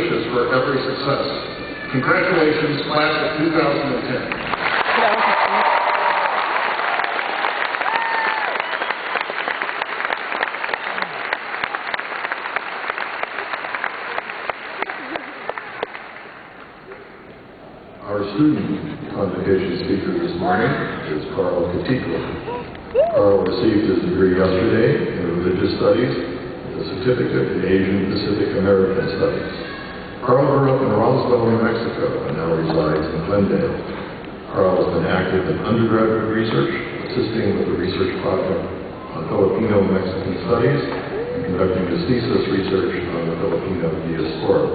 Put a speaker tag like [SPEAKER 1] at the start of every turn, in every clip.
[SPEAKER 1] wishes for every success. Congratulations, class of 2010. Our student convocation speaker this morning is Carl Catito. Carl received his degree yesterday in Religious Studies with a certificate in Asian Pacific American Studies. Carl grew up in Roswell, New Mexico, and now resides in Glendale. Carl has been active in undergraduate research, assisting with the research project on Filipino-Mexican Studies, and conducting his thesis research on the Filipino diaspora.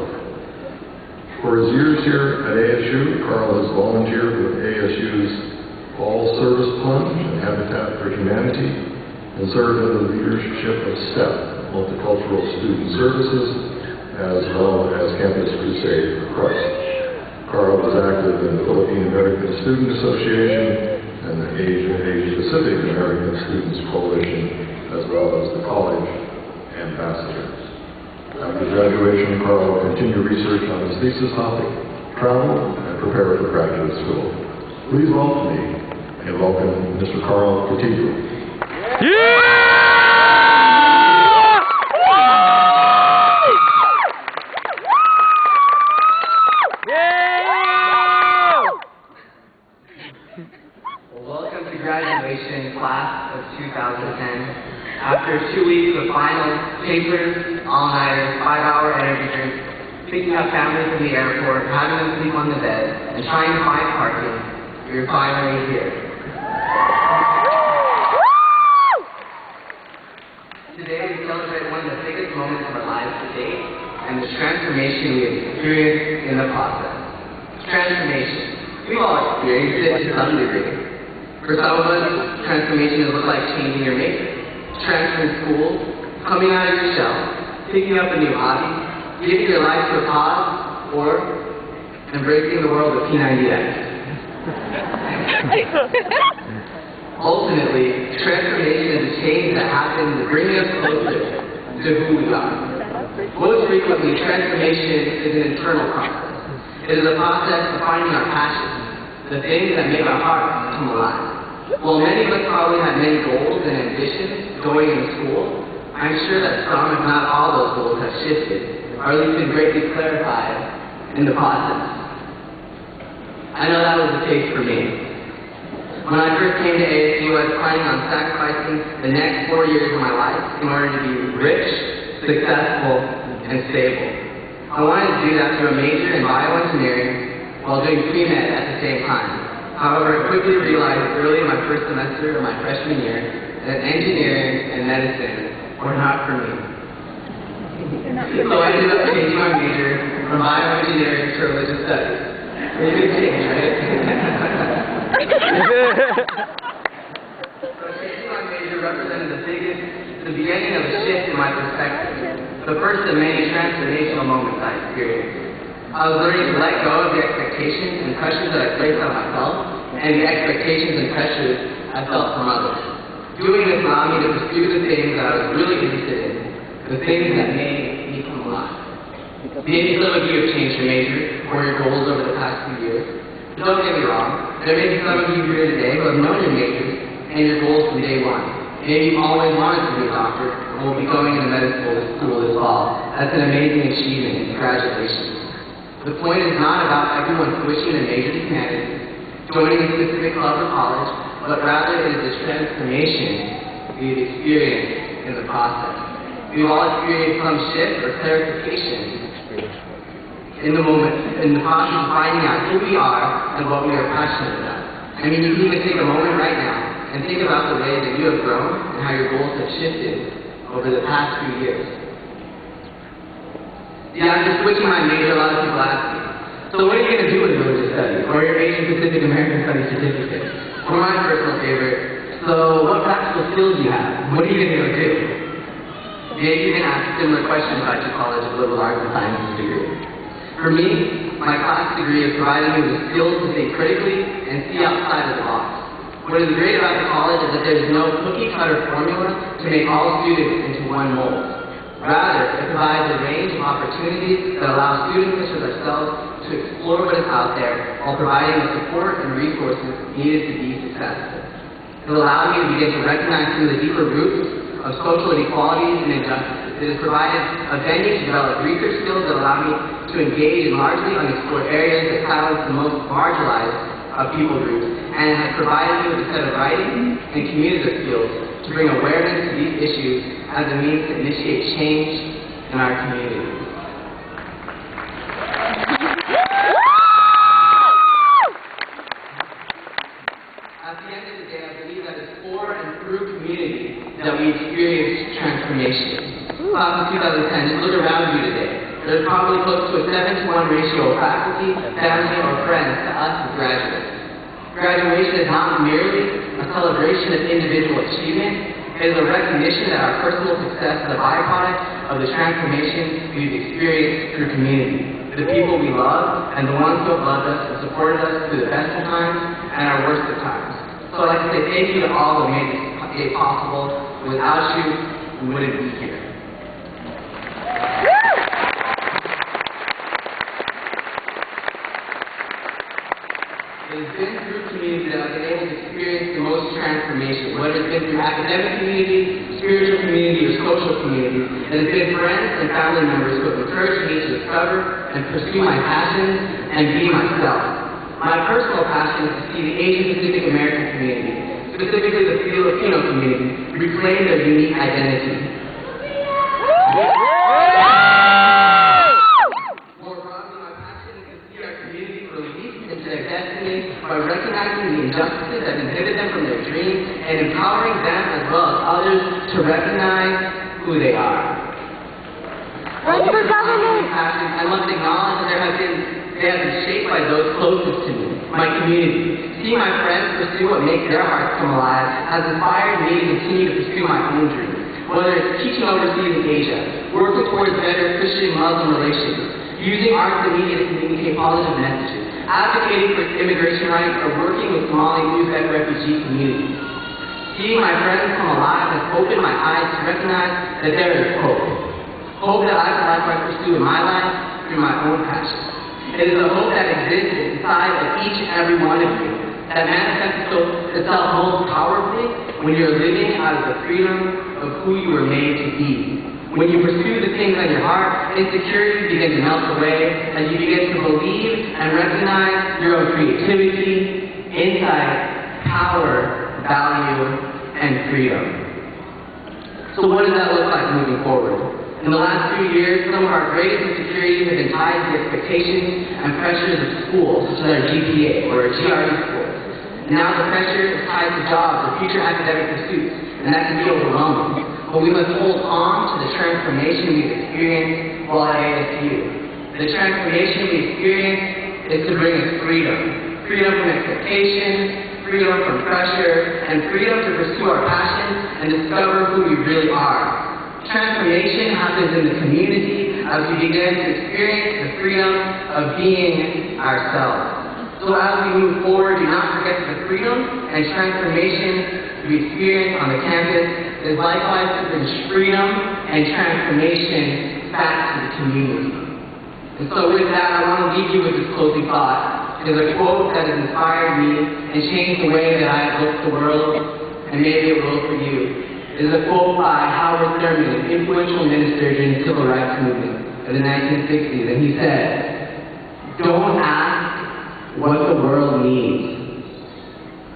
[SPEAKER 1] For his years here at ASU, Carl has volunteered with ASU's Fall Service Plunge and Habitat for Humanity, and served in the leadership of STEP, Multicultural Student Services, as well as Campus Crusade for Christ. Carl is active in the Philippine American Student Association and the Asia Pacific American Students Coalition, as well as the College Ambassadors. After graduation, Carl will continue research on his thesis topic, travel, and prepare for graduate school. Please welcome me and welcome Mr. Carl Catito.
[SPEAKER 2] Yeah!
[SPEAKER 3] Well, welcome to graduation class of 2010. After 2 weeks of finals, papers, all-nighters, 5-hour energy drinks, picking up families from the airport, having them sleep on the bed, and trying to find parking, you're finally here. Today we celebrate one of the biggest moments of our lives to date, and the transformation we have experienced in the process. Transformation. We've all experienced it to some degree. For some of us, transformation has looked like changing your makeup, transferring schools, coming out of your shell, picking up a new hobby, giving your life to a cause, or embracing the world of P90X. Ultimately, transformation is a change that happens to bring us closer to who we are. Most frequently, transformation is an internal process. It is a process of finding our passions, the things that make our hearts come alive. While many of us probably have many goals and ambitions going into school, I'm sure that some, if not all, those goals have shifted, or at least been greatly clarified in the process. I know that was the case for me. When I first came to ASU, I was planning on sacrificing the next 4 years of my life in order to be rich, successful, and stable. I wanted to do that through a major in bioengineering while doing pre-med at the same time. However, I quickly realized early in my first semester of my freshman year that engineering and medicine were not for me. So I ended up changing my major from bioengineering to religious studies. Pretty big change, right? So changing my major represented the beginning of a shift in my perspective, the first of many transformational moments I experienced. I was learning to let go of the expectations and pressures that I placed on myself, and the expectations and pressures I felt from others. Doing this allowed me to pursue the things that I was really interested in, the things that made me come alive. Maybe some of you have changed your major or your goals over the past few years. Don't get me wrong, there may be some of you here today who have known your majors and your goals from day one. Maybe you've always wanted to be a doctor and will be going into medical school this fall. That's an amazing achievement, and congratulations. The point is not about everyone switching a major to humanities, joining a specific club or college, but rather it is the transformation we've experienced in the process. We've all experienced some shift or clarification in the moment, in the process of finding out who we are and what we are passionate about. I mean, you can even take a moment right now and think about the way that you have grown and how your goals have shifted over the past few years. Yeah, I'm just switching my major. A lot of people ask me, so what are you going to do with religious studies or your Asian Pacific American Studies certificate? Or my personal favorite, so what practical skills do you have? What are you going to go do? Maybe you can ask similar questions about your College of Liberal Arts and Sciences degree. For me, my class degree has provided me with the skills to think critically and see outside of the box. What is great about the college is that there is no cookie-cutter formula to make all students into one mold. Rather, it provides a range of opportunities that allow students such as ourselves to explore what is out there while providing the support and resources needed to be successful. It has allowed me to begin to recognize some of the deeper roots of social inequalities and injustices. It has provided a venue to develop research skills that allow me to engage in largely unexplored areas that silence the most marginalized of people groups, and has provided me with a set of writing and communicative skills to bring awareness to these issues as a means to initiate change in our community. At the end of the day, I believe that it's for and through community that we experience transformation. Class of 2010, just look around you today. There's probably close to a 7-to-1 ratio of faculty, family, or friends to us as graduates. Graduation is not merely a celebration of individual achievement, it is a recognition that our personal success is a byproduct of the transformation we've experienced through community. The people we love, and the ones who have loved us and supported us through the best of times and our worst of times. So I'd like to say thank you to all who made this day possible. Without you, we wouldn't be here. It has been through community that I've been able to experience the most transformation, whether it's been through academic community, spiritual community, or social community. It has been friends and family members who have encouraged me to discover and pursue my passions and be myself. My personal passion is to see the Asian Pacific American community, specifically the Filipino community, reclaim their unique identity. By recognizing the injustices that inhibit them from their dreams and empowering them as well as others to recognize who they are.
[SPEAKER 2] Run for government!
[SPEAKER 3] I must acknowledge that they have been shaped by those closest to me, my community. Seeing my friends pursue what makes their hearts come alive has inspired me to continue to pursue my own dreams. Whether it's teaching overseas in Asia, working towards better Christian-Muslim relations, using arts and media to communicate positive messages, advocating for immigration rights, or working with Somali Uzbek refugee communities. Seeing my friends come alive has opened my eyes to recognize that there is hope. Hope that I can likewise pursue in my life through my own passion. It is a hope that exists inside of each and every one of you, that manifests itself most powerfully when you're living out of the freedom of who you were made to be. When you pursue the things on your heart, insecurity begins to melt away as you begin to believe and recognize your own creativity, insight, power, value, and freedom. So what does that look like moving forward? In the last few years, some of our greatest insecurities have been tied to the expectations and pressures of school, such as our GPA or our GRE scores. And now the pressure is tied to jobs or future academic pursuits, and that can be overwhelming. But we must hold on to the transformation we've experienced while at ASU. The transformation we experience is to bring us freedom. Freedom from expectation, freedom from pressure, and freedom to pursue our passions and discover who we really are. Transformation happens in the community as we begin to experience the freedom of being ourselves. So as we move forward, do not forget the freedom and transformation we experience on the campus is likewise to bring freedom and transformation back to the community. And so with that, I want to leave you with this closing thought. It is a quote that has inspired me and changed the way that I have looked at the world, and maybe it will for you. It is a quote by Howard Thurman, an influential minister during the Civil Rights Movement of the 1960s, and he said, "Don't ask what the world needs.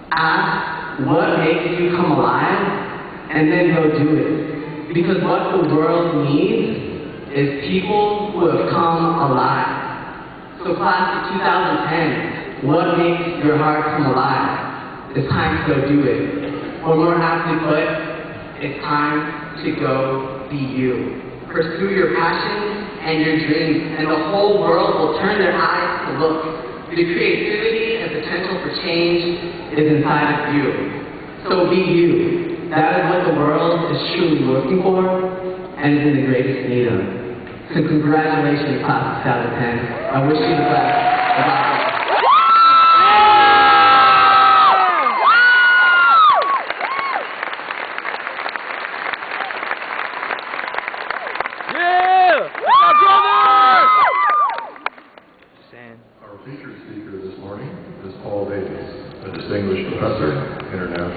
[SPEAKER 3] Ask what makes you come alive, and then go do it. Because what the world needs is people who have come alive." So class of 2010, what makes your heart come alive? It's time to go do it. Or more aptly put, it's time to go be you. Pursue your passions and your dreams, and the whole world will turn their eyes to look. The creativity and potential for change is inside of you. So be you. That is what the world is truly looking for and is in the greatest need of. So congratulations, class of 2010. I wish you the best.
[SPEAKER 2] Yeah! My brother!
[SPEAKER 1] speaker this morning is Paul Davies, a distinguished professor, international